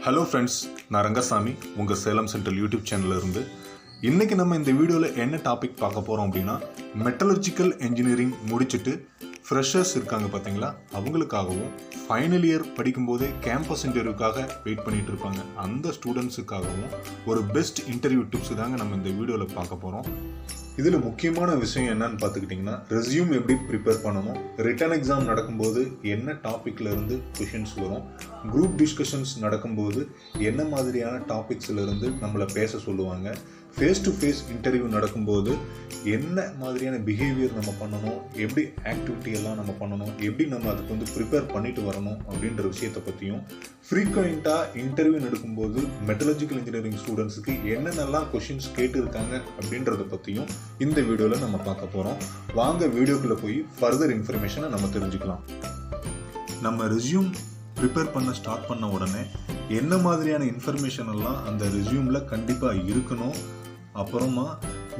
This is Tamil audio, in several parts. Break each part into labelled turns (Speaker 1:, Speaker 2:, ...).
Speaker 1: ஹலோ ஃப்ரெண்ட்ஸ், நான் ரங்கசாமி, உங்கள் சேலம் சென்ட்ரல் யூடியூப் சேனலில் இருந்து. இன்றைக்கி நம்ம இந்த வீடியோவில் என்ன டாபிக் பார்க்க போகிறோம் அப்படின்னா, மெட்டலர்ஜிக்கல் இன்ஜினியரிங் முடிச்சுட்டு ஃப்ரெஷர்ஸ் இருக்காங்க பார்த்தீங்களா, அவங்களுக்காகவும் ஃபைனல் இயர் படிக்கும்போதே கேம்பஸ் இன்டர்வியூக்காக வெயிட் பண்ணிகிட்டு இருப்பாங்க அந்த ஸ்டூடெண்ட்ஸுக்காகவும் ஒரு பெஸ்ட் இன்டர்வியூ டிப்ஸ் தாங்க நம்ம இந்த வீடியோவில் பார்க்க போகிறோம். இதில் முக்கியமான விஷயம் என்னன்னு பார்த்துக்கிட்டிங்கன்னா, ரெஸ்யூம் எப்படி ப்ரிப்பேர் பண்ணணும், ரிட்டன் எக்ஸாம் நடக்கும்போது என்ன டாப்பிக்கில் இருந்து கொஷின்ஸ் வரும், குரூப் டிஸ்கஷன்ஸ் நடக்கும்போது என்ன மாதிரியான டாபிக்ஸில் இருந்து நம்மளை பேச சொல்லுவாங்க, ஃபேஸ் டு ஃபேஸ் இன்டர்வியூ நடக்கும்போது என்ன மாதிரியான பிஹேவியர் நம்ம பண்ணணும், எப்படி ஆக்டிவிட்டி எல்லாம் நம்ம பண்ணணும், எப்படி நம்ம அதுக்கு வந்து ப்ரிப்பேர் பண்ணிட்டு வரணும் அப்படின்ற விஷயத்தை பற்றியும், ஃப்ரீக்வெண்ட்டாக இன்டர்வியூ நடக்கும்போது மெட்டலர்ஜிக்கல் இன்ஜினியரிங் ஸ்டூடெண்ட்ஸுக்கு என்னென்னலாம் கொஷின்ஸ் கேட்டுருக்காங்க அப்படின்றத பற்றியும் இந்த வீடியோவில் நம்ம பார்க்க போகிறோம். வாங்க வீடியோக்குள்ளே போய் ஃபர்தர் இன்ஃபர்மேஷனை நம்ம தெரிஞ்சுக்கலாம். நம்ம ரெஸ்யூம் ப்ரிப்பேர் பண்ண ஸ்டார்ட் பண்ண உடனே என்ன மாதிரியான இன்ஃபர்மேஷன் எல்லாம் அந்த ரெஸ்யூமில் கண்டிப்பாக இருக்கணும், அப்புறமா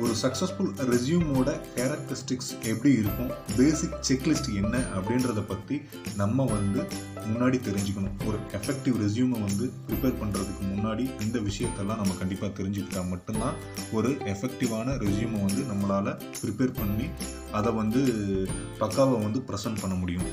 Speaker 1: ஒரு சக்ஸஸ்ஃபுல் ரெஸ்யூமோட கேரக்டரிஸ்டிக்ஸ் எப்படி இருக்கும், பேசிக் செக்லிஸ்ட் என்ன அப்படின்றத பற்றி நம்ம வந்து முன்னாடி தெரிஞ்சுக்கணும். ஒரு எஃபெக்டிவ் ரெஸ்யூமை வந்து ப்ரிப்பேர் பண்ணுறதுக்கு முன்னாடி இந்த விஷயத்தெல்லாம் நம்ம கண்டிப்பாக தெரிஞ்சுக்கிட்டா மட்டும்தான் ஒரு எஃபெக்டிவான ரெஸ்யூமை வந்து நம்மளால் ப்ரிப்பேர் பண்ணி அதை வந்து பக்காவை வந்து ப்ரெசென்ட் பண்ண முடியும்.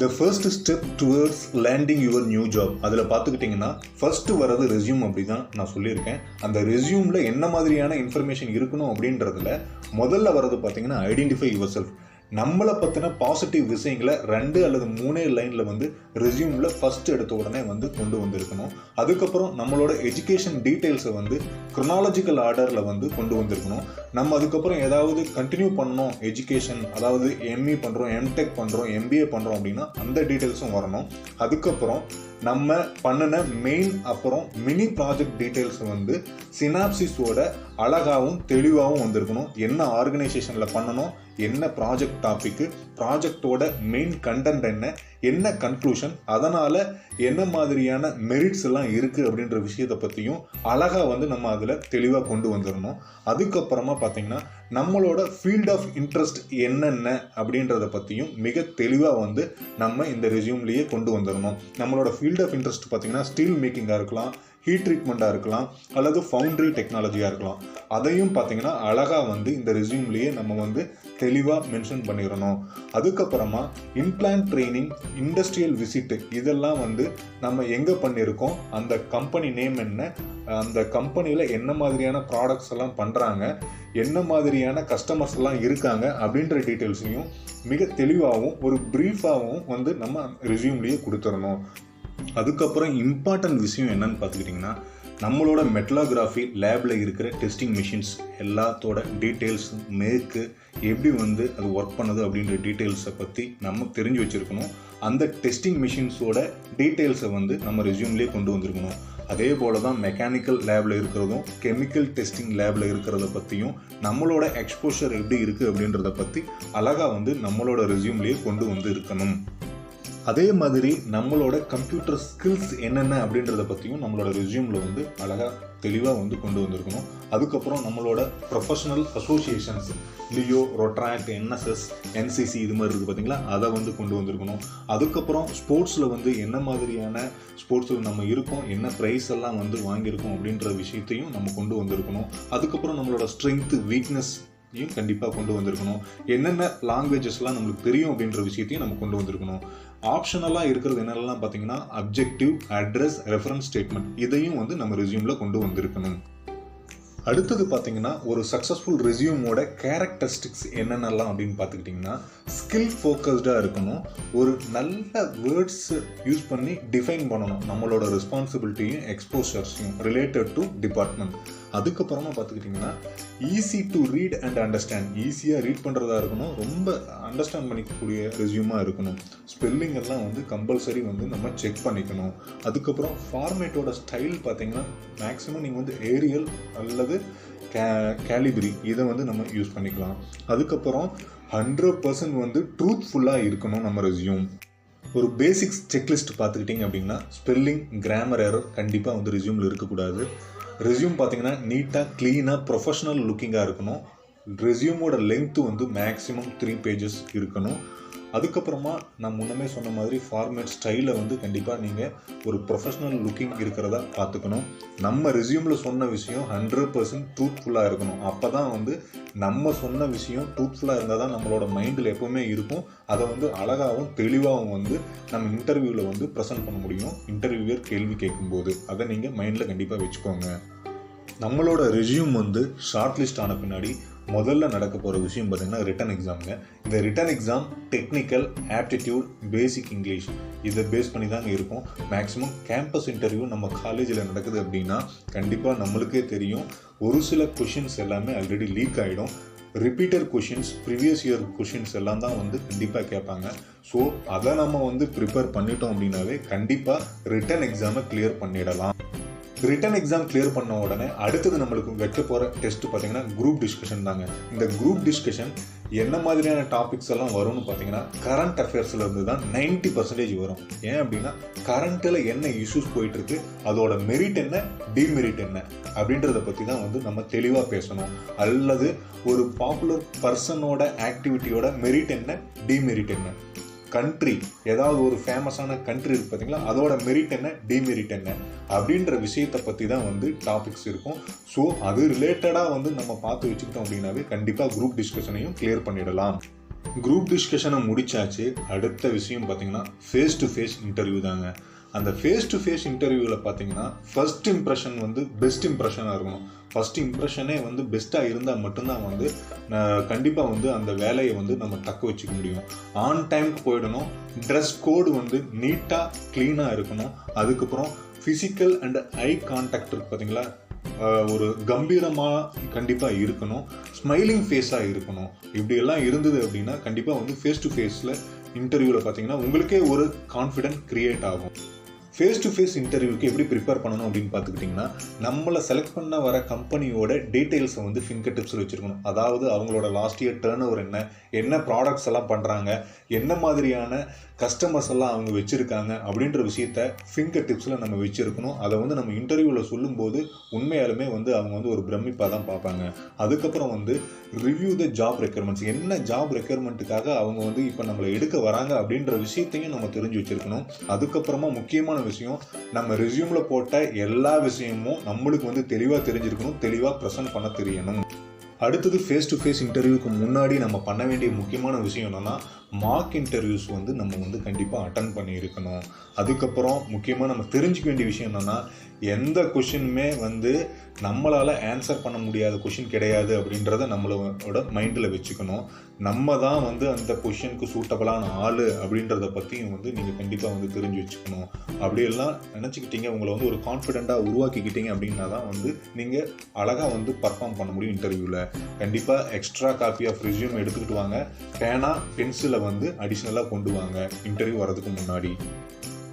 Speaker 1: The first step towards landing your new job, அதில் பார்த்துக்கிட்டிங்கன்னா ஃபர்ஸ்ட்டு வர்றது ரெஸ்யூம் அப்படி தான் நான் சொல்லியிருக்கேன். அந்த ரெஸ்யூமில் என்ன மாதிரியான இன்ஃபர்மேஷன் இருக்கணும் அப்படின்றதுல முதல்ல வர்றது பார்த்தீங்கன்னா ஐடென்டிஃபை யுவர் செல்ஃப். நம்மளை பற்றின பாசிட்டிவ் விஷயங்களை 2 அல்லது 3 லைனில் வந்து ரெஸ்யூமில் ஃபஸ்ட்டு எடுத்த உடனே வந்து கொண்டு வந்திருக்கணும். அதுக்கப்புறம் நம்மளோட எஜுகேஷன் டீட்டெயில்ஸை வந்து குரோனாலஜிக்கல் ஆர்டரில் வந்து கொண்டு வந்திருக்கணும். நம்ம அதுக்கப்புறம் ஏதாவது கண்டினியூ பண்ணணும் எஜுகேஷன், அதாவது எம்இ பண்ணுறோம், எம்டெக் பண்ணுறோம், எம்பிஏ பண்ணுறோம் அப்படின்னா அந்த டீட்டெயில்ஸும் வரணும். அதுக்கப்புறம் நம்ம பண்ணின மெயின் அப்புறம் மினி ப்ராஜெக்ட் டீட்டெயில்ஸ் வந்து சினாப்சிஸோட அழகாகவும் தெளிவாகவும் வந்திருக்கணும். என்ன ஆர்கனைசேஷனில் பண்ணணும், என்ன ப்ராஜெக்ட் டாப்பிக்கு, ப்ராஜெக்டோட மெயின் கண்டென்ட் என்ன கன்க்ளூஷன், அதனால் என்ன மாதிரியான மெரிட்ஸ் எல்லாம் இருக்குது அப்படின்ற விஷயத்தை பற்றியும் அழகாக வந்து நம்ம அதில் தெளிவாக கொண்டு வந்துடணும். அதுக்கப்புறமா பார்த்திங்கன்னா நம்மளோட ஃபீல்ட் ஆஃப் இன்ட்ரெஸ்ட் என்னென்ன அப்படின்றத பற்றியும் மிக தெளிவாக வந்து நம்ம இந்த ரெஸ்யூம்லேயே கொண்டு வந்துடணும். நம்மளோட ஃபீல்ட் ஆஃப் இன்ட்ரெஸ்ட் பார்த்திங்கன்னா ஸ்டீல் மேக்கிங்காக இருக்கலாம், ஹீட் ட்ரீட்மெண்ட்டாக இருக்கலாம், அல்லது ஃபவுண்ட்ரி டெக்னாலஜியாக இருக்கலாம். அதையும் பார்த்திங்கன்னா அழகாக வந்து இந்த ரெஸ்யூம்லேயே நம்ம வந்து தெளிவாக மென்ஷன் பண்ணிடணும். அதுக்கப்புறமா இன்பிளான்ட் ட்ரைனிங், இண்டஸ்ட்ரியல் விசிட்டு, இதெல்லாம் வந்து நம்ம எங்கே பண்ணியிருக்கோம், அந்த கம்பெனி நேம் என்ன, அந்த கம்பெனியில் என்ன மாதிரியான ப்ராடக்ட்ஸ் எல்லாம் பண்ணுறாங்க, என்ன மாதிரியான கஸ்டமர்ஸ் எல்லாம் இருக்காங்க அப்படின்ற டீட்டெயில்ஸையும் மிக தெளிவாகவும் ஒரு ப்ரீஃபாகவும் வந்து நம்ம ரெஸ்யூம்லேயே கொடுத்துடணும். அதுக்கப்புறம் இம்பார்ட்டன்ட் விஷயம் என்னன்னு பார்த்துக்கிட்டிங்கன்னா, நம்மளோட மெட்டலோகிராஃபி லேபில் இருக்கிற டெஸ்டிங் மிஷின்ஸ் எல்லாத்தோட டீட்டெயில்ஸ், மேற்கு எப்படி வந்து அது ஒர்க் பண்ணுது அப்படின்ற டீட்டெயில்ஸை பற்றி நம்ம தெரிஞ்சு வச்சுருக்கணும். அந்த டெஸ்டிங் மிஷின்ஸோட டீட்டெயில்ஸை வந்து நம்ம ரெஸ்யூம்லேயே கொண்டு வந்திருக்கணும். அதே போல் தான் மெக்கானிக்கல் லேபில் இருக்கிறதும் கெமிக்கல் டெஸ்டிங் லேபில் இருக்கிறத பற்றியும் நம்மளோட எக்ஸ்போஷர் எப்படி இருக்குது அப்படின்றத பற்றி அழகாக வந்து நம்மளோட ரெஸ்யூம்லேயே கொண்டு வந்து இருக்கணும். அதே மாதிரி நம்மளோட கம்ப்யூட்டர் ஸ்கில்ஸ் என்னென்ன அப்படின்றத பற்றியும் நம்மளோட ரெஸ்யூமில் வந்து அழகாக தெளிவாக வந்து கொண்டு வந்திருக்கணும். அதுக்கப்புறம் நம்மளோட professional associations, Leo, Rotaract, NSS, NCC, இது மாதிரி இருக்குது பார்த்தீங்களா, அதை வந்து கொண்டு வந்திருக்கணும். அதுக்கப்புறம் ஸ்போர்ட்ஸில் வந்து என்ன மாதிரியான ஸ்போர்ட்ஸில் நம்ம இருக்கோம், என்ன ப்ரைஸ் எல்லாம் வந்து வாங்கியிருக்கோம் அப்படின்ற விஷயத்தையும் நம்ம கொண்டு வந்திருக்கணும். அதுக்கப்புறம் நம்மளோட ஸ்ட்ரென்த்து, வீக்னஸ் கண்டிப்பாக கொண்டு வந்திருக்கணும். என்னென்ன லாங்குவேஜஸ்லாம் நம்மளுக்கு தெரியும் அப்படின்ற விஷயத்தையும் நம்ம கொண்டு வந்திருக்கணும். ஆப்ஷனலாக இருக்கிறது என்னெல்லாம் பார்த்தீங்கன்னா அப்ஜெக்டிவ், அட்ரஸ், ரெஃபரன்ஸ் ஸ்டேட்மெண்ட், இதையும் வந்து நம்ம ரெஸ்யூமில் கொண்டு வந்திருக்கணும். அடுத்தது பார்த்தீங்கன்னா ஒரு சக்ஸஸ்ஃபுல் ரெஸ்யூமோட கேரக்டரிஸ்டிக்ஸ் என்னென்னலாம் அப்படின்னு பார்த்துக்கிட்டிங்கன்னா, ஸ்கில் ஃபோக்கஸ்டாக இருக்கணும். ஒரு நல்ல வேர்ட்ஸ் யூஸ் பண்ணி டிஃபைன் பண்ணணும் நம்மளோட ரெஸ்பான்சிபிலிட்டியும் எக்ஸ்போஷர்ஸையும் ரிலேட்டட் டு டிபார்ட்மெண்ட். அதுக்கப்புறமா பார்த்துக்கிட்டிங்கன்னா easy to read and understand, ஈஸியாக ரீட் பண்ணுறதா இருக்கணும், ரொம்ப அண்டர்ஸ்டாண்ட் பண்ணிக்கக்கூடிய ரெஸ்யூமாக இருக்கணும். ஸ்பெல்லிங் எல்லாம் வந்து கம்பல்சரி வந்து நம்ம செக் பண்ணிக்கணும். அதுக்கப்புறம் ஃபார்மேட்டோட ஸ்டைல் பார்த்திங்கன்னா மேக்ஸிமம் நீங்கள் வந்து ஏரியல் அல்லது கேலிபிரி இதை வந்து நம்ம யூஸ் பண்ணிக்கலாம். அதுக்கப்புறம் 100% வந்து ட்ரூத்ஃபுல்லாக இருக்கணும் நம்ம ரெஸ்யூம். ஒரு பேசிக்ஸ் செக்லிஸ்ட் பார்த்துக்கிட்டிங்க அப்படின்னா ஸ்பெல்லிங், கிராமர் எரர் கண்டிப்பாக வந்து ரெஸ்யூமில் இருக்கக்கூடாது. ரெஸ்யூம் பார்த்தீங்கன்னா நீட்டாக, க்ளீனாக, ப்ரொஃபஷனல் லுக்கிங்காக இருக்கணும். ரெஸ்யூமோட லென்த்து வந்து மேக்ஸிமம் 3 pages இருக்கணும். அதுக்கப்புறமா நான் முன்னமே சொன்ன மாதிரி ஃபார்மேட் ஸ்டைலை வந்து கண்டிப்பாக நீங்கள் ஒரு ப்ரொஃபஷ்னல் லுக்கிங் இருக்கிறதா பார்த்துக்கணும். நம்ம ரெஸ்யூமில் சொன்ன விஷயம் 100% ட்ரூத்ஃபுல்லாக இருக்கணும். அப்போ தான் வந்து நம்ம சொன்ன விஷயம் ட்ரூத்ஃபுல்லாக இருந்தால் தான் நம்மளோட மைண்டில் எப்போவுமே இருக்கும். அதை வந்து அழகாகவும் தெளிவாகவும் வந்து நம்ம இன்டர்வியூவில் வந்து ப்ரெசென்ட் பண்ண முடியும். இன்டர்வியூவர் கேள்வி கேட்கும்போது அதை நீங்கள் மைண்டில் கண்டிப்பாக வச்சுக்கோங்க. நம்மளோட ரெஸ்யூம் வந்து ஷார்ட் லிஸ்ட் ஆன பின்னாடி முதல்ல நடக்க போகிற விஷயம் பார்த்திங்கன்னா ரிட்டன் எக்ஸாமுங்க. இந்த ரிட்டன் எக்ஸாம் டெக்னிக்கல், ஆப்டிடியூட், பேசிக் இங்கிலீஷ் இதை பேஸ் பண்ணி தாங்க இருக்கும். மேக்ஸிமம் கேம்பஸ் இன்டர்வியூ நம்ம காலேஜில் நடக்குது அப்படின்னா கண்டிப்பாக நம்மளுக்கே தெரியும் ஒரு சில கொஷின்ஸ் எல்லாமே ஆல்ரெடி லீக் ஆகிடும். Repeater questions, previous year questions எல்லாம் தான் வந்து கண்டிப்பாக கேட்பாங்க. ஸோ அதை நம்ம வந்து ப்ரிப்பேர் பண்ணிட்டோம் அப்படின்னாவே கண்டிப்பாக ரிட்டன் எக்ஸாமை கிளியர் பண்ணிடலாம். ரிட்டன் எக்ஸாம் கிளியர் பண்ண உடனே அடுத்தது நம்மளுக்கு வைக்க போகிற டெஸ்ட் பார்த்தீங்கன்னா குரூப் டிஸ்கஷன் தாங்க. இந்த குரூப் டிஸ்கஷன் என்ன மாதிரியான டாபிக்ஸ் எல்லாம் வரும்னு பார்த்தீங்கன்னா கரண்ட் அஃபேர்ஸில் இருந்து தான் 90% வரும். ஏன் அப்படின்னா கரண்ட்டில் என்ன இஷ்யூஸ் போயிட்டுருக்கு, அதோட மெரிட் என்ன, டிமெரிட் என்ன அப்படின்றத பற்றி தான் வந்து நம்ம தெளிவாக பேசணும். அல்லது ஒரு பாப்புலர் பர்சனோட ஆக்டிவிட்டியோட மெரிட் என்ன, டிமெரிட் என்ன, கண்ட்ரி ஏதாவது ஒரு ஃபேமஸான கண்ட்ரி இருக்கு பார்த்தீங்களா, அதோட மெரிட் என்ன, டிமெரிட் என்ன அப்படின்ற விஷயத்தை பற்றி தான் வந்து டாபிக்ஸ் இருக்கும். ஸோ அது ரிலேட்டடாக வந்து நம்ம பார்த்து வச்சுக்கிட்டோம் அப்படின்னாவே கண்டிப்பாக குரூப் டிஸ்கஷனையும் கிளியர் பண்ணிடலாம். குரூப் டிஸ்கஷனை முடிச்சாச்சு. அடுத்த விஷயம் பார்த்தீங்கன்னா ஃபேஸ் டு ஃபேஸ் இன்டர்வியூ தாங்க. அந்த ஃபேஸ் டு ஃபேஸ் இன்டர்வியூவில் பார்த்தீங்கன்னா ஃபர்ஸ்ட் இம்ப்ரெஷன் வந்து பெஸ்ட் இம்ப்ரெஷனாக இருக்கணும். ஃபர்ஸ்ட் இம்ப்ரெஷனே வந்து பெஸ்ட்டாக இருந்தால் மட்டும்தான் வந்து கண்டிப்பாக வந்து அந்த வேலையை வந்து நம்ம தக்க வச்சுக்க முடியும். ஆன் டைமுக்கு போயிடணும். ட்ரெஸ் கோடு வந்து நீட்டாக க்ளீனாக இருக்கணும். அதுக்கப்புறம் ஃபிசிக்கல் அண்ட் ஐ கான்டாக்ட் இருக்கு பார்த்தீங்களா, ஒரு கம்பீரமாக கண்டிப்பாக இருக்கணும். ஸ்மைலிங் ஃபேஸாக இருக்கணும். இப்படியெல்லாம் இருந்தது அப்படின்னா கண்டிப்பாக வந்து ஃபேஸ் டு ஃபேஸில் இன்டர்வியூவில் பார்த்தீங்கன்னா உங்களுக்கே ஒரு கான்ஃபிடென்ட் க்ரியேட் ஆகும். ஃபேஸ் டு ஃபேஸ் இன்டர்வியூக்கு எப்படி ப்ரிப்பேர் பண்ணணும் அப்படின்னு பார்த்துக்கிட்டிங்கன்னா நம்மளை செலக்ட் பண்ண வர கம்பெனியோட டீட்டெயில்ஸை வந்து ஃபிங்கர் டிப்ஸில் வச்சுருக்கணும். அதாவது அவங்களோட லாஸ்ட் இயர் டர்ன் ஓவர் என்ன ப்ராடக்ட்ஸ் எல்லாம் பண்ணுறாங்க, என்ன மாதிரியான கஸ்டமர்ஸ் எல்லாம் அவங்க வச்சுருக்காங்க அப்படின்ற விஷயத்த ஃபிங்கர் டிப்ஸில் நம்ம வச்சுருக்கணும். அதை வந்து நம்ம இன்டர்வியூவில் சொல்லும்போது உண்மையாலுமே வந்து அவங்க வந்து ஒரு பிரமிப்பாக தான் பார்ப்பாங்க. அதுக்கப்புறம் வந்து ரிவ்யூ த ஜாப் ரெக்யர்மெண்ட்ஸ், என்ன ஜாப் ரெக்யர்மெண்ட்டுக்காக அவங்க வந்து இப்போ நம்மளை எடுக்க வராங்க அப்படின்ற விஷயத்தையும் நம்ம தெரிஞ்சு வச்சுருக்கணும். அதுக்கப்புறமா முக்கியமான விஷயம், நம்ம ரெஸ்யூமில் போட்ட எல்லா விஷயமும் நம்மளுக்கு வந்து தெளிவாக தெரிஞ்சிருக்கணும், தெளிவாக ப்ரெசென்ட் பண்ண தெரியணும். அடுத்தது ஃபேஸ் டு ஃபேஸ் இன்டர்வியூக்கு முன்னாடி நம்ம பண்ண வேண்டிய முக்கியமான விஷயம் என்னென்னா மார்க் இன்டர்வியூஸ் வந்து நம்ம வந்து கண்டிப்பாக அட்டன் பண்ணி இருக்கணும். அதுக்கப்புறம் முக்கியமாக நம்ம தெரிஞ்சுக்க வேண்டிய விஷயம் என்னென்னா எந்த கொஷினுமே வந்து நம்மளால் ஆன்சர் பண்ண முடியாத கொஷின் கிடையாது அப்படின்றத நம்மளோட மைண்டில் வச்சுக்கணும். நம்ம தான் வந்து அந்த கொஷினுக்கு சூட்டபிளான ஆள் அப்படின்றத பற்றியும் வந்து நீங்கள் கண்டிப்பாக வந்து தெரிஞ்சு வச்சுக்கணும். அப்படியெல்லாம் நினச்சிக்கிட்டீங்க, உங்களை வந்து ஒரு கான்ஃபிடெண்ட்டாக உருவாக்கிக்கிட்டீங்க அப்படின்னா தான் வந்து நீங்கள் அழகாக வந்து பர்ஃபார்ம் பண்ண முடியும் இன்டர்வியூவில். கண்டிப்பாக எக்ஸ்ட்ரா காப்பி ஆஃப் ரெஸ்யூம் எடுத்துக்கிட்டு வாங்க. பேனா பென்சிலை வந்து அடிஷ்னலாக கொண்டு வாங்க இன்டர்வியூ வரதுக்கு முன்னாடி.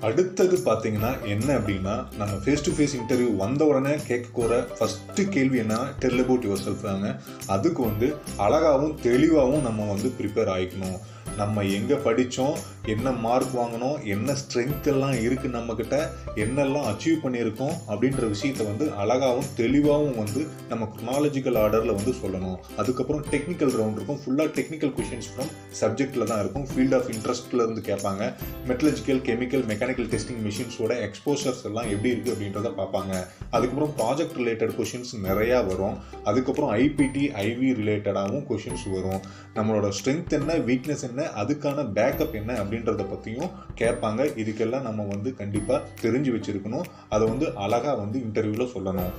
Speaker 1: அடுத்தது பார்த்தீங்கன்னா என்ன அப்படின்னா நம்ம ஃபேஸ் டு ஃபேஸ் இன்டர்வியூ வந்த உடனே கேட்கக்கூட ஃபஸ்ட்டு கேள்வி என்னன்னா டெல் அபவுட் யுவர் செல்ஃப் தாங்க. அதுக்கு வந்து அழகாகவும் தெளிவாகவும் நம்ம வந்து ப்ரிப்பேர் ஆகிக்கணும். நம்ம எங்கே படித்தோம், என்ன மார்க் வாங்கினோம், என்ன ஸ்ட்ரென்த் எல்லாம் இருக்குது நம்மக்கிட்ட, என்னெல்லாம் அச்சீவ் பண்ணியிருக்கோம் அப்படின்ற விஷயத்தை வந்து அழகாகவும் தெளிவாகவும் வந்து நம்ம குரோனாலஜிக்கல் ஆர்டரில் வந்து சொல்லணும். அதுக்கப்புறம் டெக்னிக்கல் ரவுண்ட் இருக்கும். ஃபுல்லாக டெக்னிக்கல் கொஷின்ஸ் ஃப்ரம் சப்ஜெக்டில் தான் இருக்கும். ஃபீல்ட் ஆஃப் இன்ட்ரெஸ்ட்டில் இருந்து கேட்பாங்க. மெட்டலர்ஜிக்கல், கெமிக்கல், மெக்கானிக்கல் டெஸ்டிங் மிஷின்ஸோட எக்ஸ்போசர்ஸ் எல்லாம் எப்படி இருக்குது அப்படின்றத பார்ப்பாங்க. அதுக்கப்புறம் ப்ராஜெக்ட் ரிலேட்டட் கொஷின்ஸ் நிறையா வரும். அதுக்கப்புறம் ஐபிடி, ஐவி ரிலேட்டடாகவும் கொஷின்ஸ் வரும். நம்மளோட ஸ்ட்ரென்த் என்ன, வீக்னஸ் என்ன, அதுக்கான பேக்கப் என்ன அப்படின்றத பற்றியும் கேட்பாங்க. இதுக்கெல்லாம் நம்ம வந்து கண்டிப்பாக தெரிஞ்சு வச்சுருக்கணும். அதை வந்து அழகாக வந்து இன்டர்வியூவில் சொல்லணும்.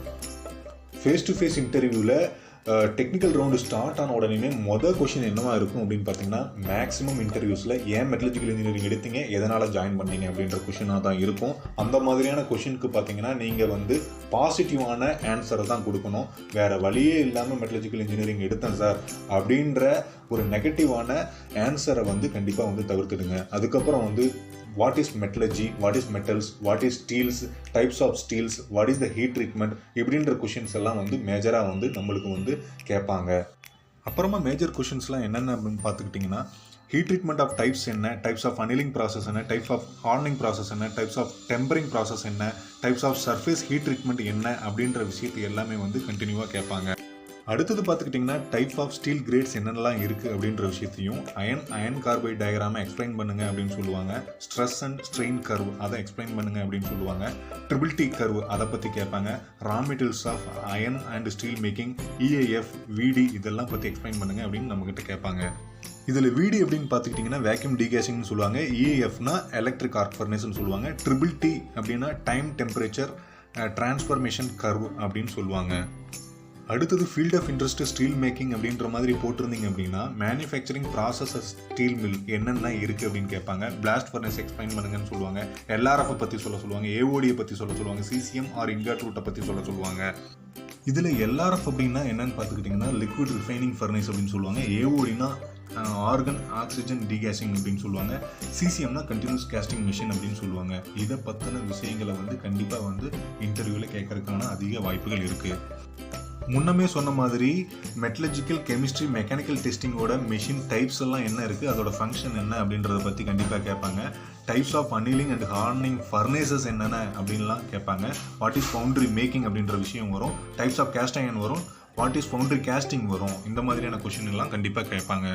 Speaker 1: ஃபேஸ் டு ஃபேஸ் இன்டர்வியூவில் டெக்னிக்கல் ரவுண்டு ஸ்டார்ட் ஆன உடனே மொதல் கொஷின் என்னவா இருக்கும் அப்படின்னு பார்த்தீங்கன்னா மேக்ஸிமம் இன்டர்வியூஸில் ஏன் மெட்டலர்ஜிக்கல் இன்ஜினியரிங் எடுத்தீங்க, எதனால் ஜாயின் பண்ணீங்க அப்படின்ற கொஷினாக தான் இருக்கும். அந்த மாதிரியான கொஷினுக்கு பார்த்தீங்கன்னா நீங்கள் வந்து பாசிட்டிவான ஆன்சரை தான் கொடுக்கணும். வேறு வழியே இல்லாமல் மெட்டலர்ஜிக்கல் இன்ஜினியரிங் எடுத்தேன் சார் அப்படின்ற ஒரு நெகட்டிவான ஆன்சரை வந்து கண்டிப்பாக வந்து தவிர்த்துடுங்க. அதுக்கப்புறம் வந்து what is metallurgy, what is metals, what is steels, types of steels, what is the heat treatment இப்படின்ற கொஷின்ஸ் எல்லாம் வந்து மேஜராக வந்து நம்மளுக்கு வந்து கேட்பாங்க. அப்புறமா மேஜர் கொஷின்ஸ்லாம் என்னென்ன அப்படின்னு பார்த்துக்கிட்டிங்கன்னா ஹீட் ட்ரீட்மெண்ட் ஆஃப் டைப்ஸ் என்ன, டைப்ஸ் ஆஃப் அனிலிங் ப்ராசஸ் என்ன, டைப்ஸ் ஆஃப் ஹார்னிங் ப்ராசஸ் என்ன, டைப்ஸ் ஆஃப் டெம்பரிங் ப்ராசஸ் என்ன, types of surface heat treatment என்ன அப்படின்ற விஷயத்தை எல்லாமே வந்து கண்டினியூவாக கேட்பாங்க. அடுத்தது பார்த்துக்கிட்டிங்கன்னா டைப் ஆஃப் ஸ்டீல் கிரேட்ஸ் என்னென்னலாம் இருக்குது அப்படின்ற விஷயத்தையும் அயன் கார்பைட் டயக்ராமை எக்ஸ்பிளைன் பண்ணுங்க அப்படின்னு சொல்லுவாங்க. ஸ்ட்ரெஸ் அண்ட் ஸ்ட்ரெயின் கர்வ் அதை எக்ஸ்பிளைன் பண்ணுங்க அப்படின்னு சொல்லுவாங்க. ட்ரிபிள் டி கர்வ் அதை பற்றி கேட்பாங்க. Raw materials of iron and steel making, EAF, VD இதெல்லாம் பற்றி எக்ஸ்பிளைன் பண்ணுங்க அப்படின்னு நம்மகிட்ட கேட்பாங்க. இதில் VD அப்படின்னு பார்த்துக்கிட்டிங்கன்னா வேக்யூம் டீகேசிங்னு சொல்லுவாங்க. EAFனா எலக்ட்ரிக் ஆர்க் ஃபர்னஸ்ன்னு சொல்லுவாங்க. ட்ரிபிள் டி அப்படின்னா டைம் டெம்பரேச்சர் டிரான்ஸ்ஃபர்மேஷன் கர்வ் அப்படின்னு சொல்லுவாங்க. அடுத்தது field of interest steel making அப்படின்ற மாதிரி போட்டிருந்தீங்க அப்படின்னா மேனுஃபேக்சரிங் ப்ராசஸ் ஸ்டீல் மில் என்னென்ன இருக்குது அப்படின்னு கேட்பாங்க. பிளாஸ்ட் ஃபர்னஸ் எக்ஸ்பிளைன் பண்ணுங்கன்னு சொல்லுவாங்க. LRF பற்றி சொல்லுவாங்க. AOD பற்றி சொல்லுவாங்க. CCM ஆர் இன்கட் ரூட்டை பற்றி சொல்லுவாங்க. இதில் LRF அப்படின்னா என்னன்னு பார்த்துக்கிட்டிங்கன்னா லிக்விட் ரிஃபைனிங் ஃபர்னஸ் அப்படின்னு சொல்லுவாங்க. AODனா ஆர்கன் ஆக்சிஜன் டீகேசிங் அப்படின்னு சொல்லுவாங்க. CCMனா கண்டினியூஸ் கேஸ்டிங் மிஷின் அப்படின்னு சொல்லுவாங்க. இதை பற்றின விஷயங்களை கண்டிப்பாக இன்டர்வியூவில் கேட்கறதுக்கான அதிக வாய்ப்புகள் இருக்குது. முன்னமே சொன்ன மாதிரி மெட்டலர்ஜிக்கல், கெமிஸ்ட்ரி, மெக்கானிக்கல் டெஸ்டிங்கோட மெஷின் டைப்ஸ் எல்லாம் என்ன இருக்குது, அதோட ஃபங்க்ஷன் என்ன அப்படின்றத பற்றி கண்டிப்பாக கேட்பாங்க. டைப்ஸ் ஆஃப் அன்னிலிங் அண்ட் ஹார்டனிங் ஃபர்னேசஸ் என்னென்ன அப்படின்லாம் கேட்பாங்க. வாட் இஸ் ஃபவுண்டரி மேக்கிங் அப்படின்ற விஷயம் வரும். டைப்ஸ் ஆஃப் கேஸ்ட் அயன் வரும். வாட் இஸ் ஃபவுண்டரி கேஸ்டிங் வரும். இந்த மாதிரியான கொஷின் எல்லாம் கண்டிப்பாக கேட்பாங்க.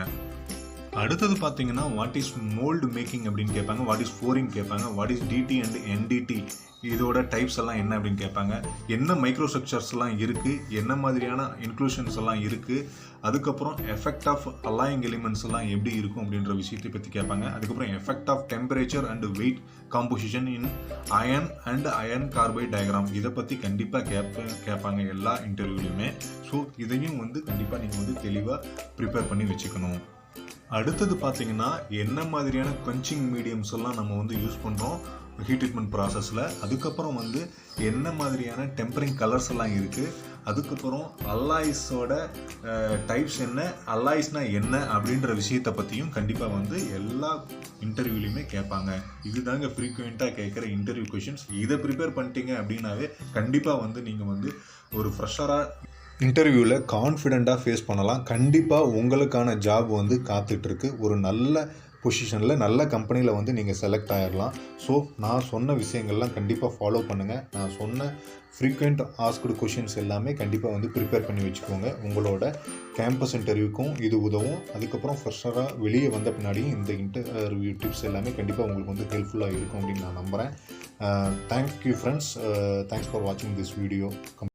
Speaker 1: அடுத்தது பார்த்தீங்கன்னா வாட் இஸ் மோல்டு மேக்கிங் அப்படின்னு கேட்பாங்க. வாட் இஸ் ஃபோரிங் கேட்பாங்க. What is DT and NDT இதோட டைப்ஸ் எல்லாம் என்ன அப்படின்னு கேட்பாங்க. என்ன மைக்ரோ ஸ்ட்ரக்சர்ஸ்லாம் இருக்குது, என்ன மாதிரியான இன்க்ளூஷன்ஸ் எல்லாம் இருக்குது, அதுக்கப்புறம் எஃபெக்ட் ஆஃப் அலாயிங் எலிமெண்ட்ஸ் எல்லாம் எப்படி இருக்கும் அப்படின்ற விஷயத்தை பற்றி கேட்பாங்க. அதுக்கப்புறம் effect of temperature and weight composition in iron carbide diagram இதை பற்றி கண்டிப்பாக கேட்பாங்க எல்லா இன்டர்வியூலையுமே. ஸோ இதையும் கண்டிப்பாக நீங்கள் தெளிவாக ப்ரிப்பேர் பண்ணி வச்சுக்கணும். அடுத்தது பார்த்தீங்கன்னா என்ன மாதிரியான quenching மீடியம்ஸ் எல்லாம் நம்ம யூஸ் பண்ணுறோம் ஹீட் ட்ரீட்மெண்ட் ப்ராசஸில். அதுக்கப்புறம் என்ன மாதிரியான டெம்பரிங் கலர்ஸ் எல்லாம் இருக்குது. அதுக்கப்புறம் அல்லாய்ஸோட டைப்ஸ் என்ன, அல்லாய்ஸ்னா என்ன அப்படின்ற விஷயத்தை பற்றியும் கண்டிப்பாக எல்லா இன்டர்வியூலையுமே கேட்பாங்க. இதுதாங்க ஃப்ரீக்வெண்ட்டாக கேட்குற இன்டர்வியூ கொஷின்ஸ். இதை ப்ரிப்பேர் பண்ணிட்டீங்க அப்படின்னாவே கண்டிப்பாக நீங்கள் ஒரு ஃப்ரெஷராக இன்டர்வியூவில் கான்ஃபிடெண்ட்டாக ஃபேஸ் பண்ணலாம். கண்டிப்பாக உங்களுக்கான ஜாப் காத்துட்ருக்கு. ஒரு நல்ல பொசிஷனில் நல்ல கம்பெனியில் நீங்கள் செலக்ட் ஆகிடலாம். ஸோ நான் சொன்ன விஷயங்கள்லாம் கண்டிப்பாக ஃபாலோ பண்ணுங்கள். நான் சொன்ன ஃப்ரீக்வெண்ட் ஆஸ்க்டு கொஷின்ஸ் எல்லாமே கண்டிப்பாக ப்ரிப்பேர் பண்ணி வச்சுக்கோங்க. உங்களோட கேம்பஸ் இன்டர்வியூக்கும் இது உதவும். அதுக்கப்புறம் ஃப்ரெஷராக வெளியே வந்த பின்னாடியும் இந்த இன்டர்வியூ டிப்ஸ் எல்லாமே கண்டிப்பாக உங்களுக்கு ஹெல்ப்ஃபுல்லாக இருக்கும் அப்படின்னு நான் நம்புகிறேன். Thank you friends. தேங்க்ஸ் ஃபார் வாட்சிங் திஸ் வீடியோ.